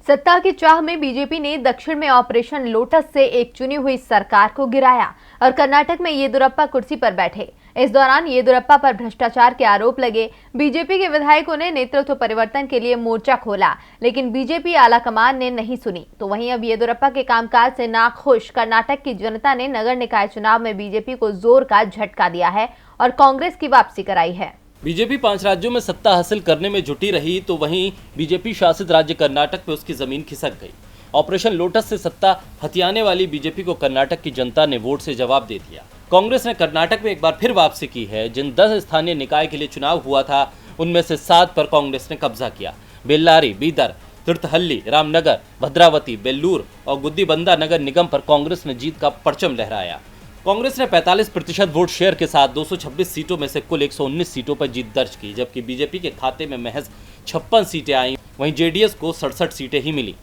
सत्ता की चाह में बीजेपी ने दक्षिण में ऑपरेशन लोटस से एक चुनी हुई सरकार को गिराया और कर्नाटक में येदियुरप्पा कुर्सी पर बैठे। इस दौरान येदियुरप्पा पर भ्रष्टाचार के आरोप लगे। बीजेपी के विधायकों ने नेतृत्व परिवर्तन के लिए मोर्चा खोला, लेकिन बीजेपी आलाकमान ने नहीं सुनी। तो वहीं अब येदियुरप्पा के कामकाज से नाखुश कर्नाटक की जनता ने नगर निकाय चुनाव में बीजेपी को जोर का झटका दिया है और कांग्रेस की वापसी कराई है। बीजेपी 5 राज्यों में सत्ता हासिल करने में जुटी रही, तो वहीं बीजेपी शासित राज्य कर्नाटक में उसकी जमीन खिसक गई। ऑपरेशन लोटस से सत्ता हथियाने वाली बीजेपी को कर्नाटक की जनता ने वोट से जवाब दे दिया। कांग्रेस ने कर्नाटक में एक बार फिर वापसी की है। जिन 10 स्थानीय निकाय के लिए चुनाव हुआ था, उनमें से 7 पर कांग्रेस ने कब्जा किया। बेल्लारी, बीदर, तीर्थहल्ली, रामनगर, भद्रावती, बेल्लूर और गुद्दीबंदा नगर निगम पर कांग्रेस ने जीत का परचम लहराया। कांग्रेस ने 45% वोट शेयर के साथ 226 सीटों में से कुल 119 सीटों पर जीत दर्ज की, जबकि बीजेपी के खाते में महज 56 सीटें आईं। वहीं जेडीएस को 67 सीटें ही मिली।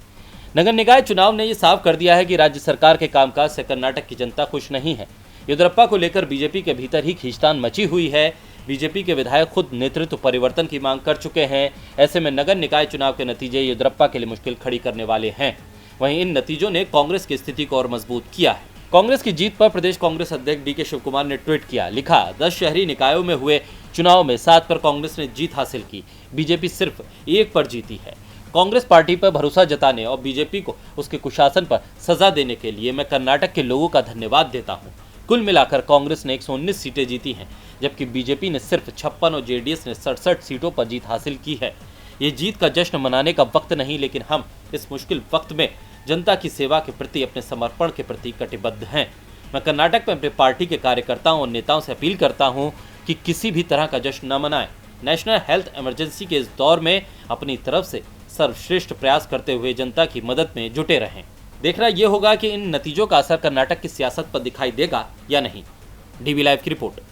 नगर निकाय चुनाव ने यह साफ कर दिया है कि राज्य सरकार के कामकाज से कर्नाटक की जनता खुश नहीं है। येदियुरप्पा को लेकर बीजेपी के भीतर ही खींचतान मची हुई है। बीजेपी के विधायक खुद नेतृत्व परिवर्तन की मांग कर चुके हैं। ऐसे में नगर निकाय चुनाव के नतीजे येदियुरप्पा के लिए मुश्किल खड़ी करने वाले हैं। वहीं इन नतीजों ने कांग्रेस की स्थिति को और मजबूत किया है। कांग्रेस की जीत पर प्रदेश कांग्रेस अध्यक्ष डीके शिवकुमार ने ट्वीट किया, लिखा, 10 शहरी निकायों में हुए चुनाव में 7 पर कांग्रेस ने जीत हासिल की, बीजेपी सिर्फ 1 पर जीती है। कांग्रेस पार्टी पर भरोसा जताने और बीजेपी को उसके कुशासन पर सजा देने के लिए मैं कर्नाटक के लोगों का धन्यवाद देता हूं। कुल मिलाकर कांग्रेस ने 119 सीटें जीती हैं, जबकि बीजेपी ने सिर्फ 56 और जेडीएस ने 67 सीटों पर जीत हासिल की है। ये जीत का जश्न मनाने का वक्त नहीं, लेकिन हम इस मुश्किल वक्त में जनता की सेवा के प्रति, अपने समर्पण के प्रति कटिबद्ध हैं। मैं कर्नाटक में अपनी पार्टी के कार्यकर्ताओं और नेताओं से अपील करता हूं कि किसी भी तरह का जश्न न मनाएं। नेशनल हेल्थ इमरजेंसी के इस दौर में अपनी तरफ से सर्वश्रेष्ठ प्रयास करते हुए जनता की मदद में जुटे रहें। देखना यह होगा कि इन नतीजों का असर कर्नाटक की सियासत पर दिखाई देगा या नहीं। डीबी लाइव की रिपोर्ट।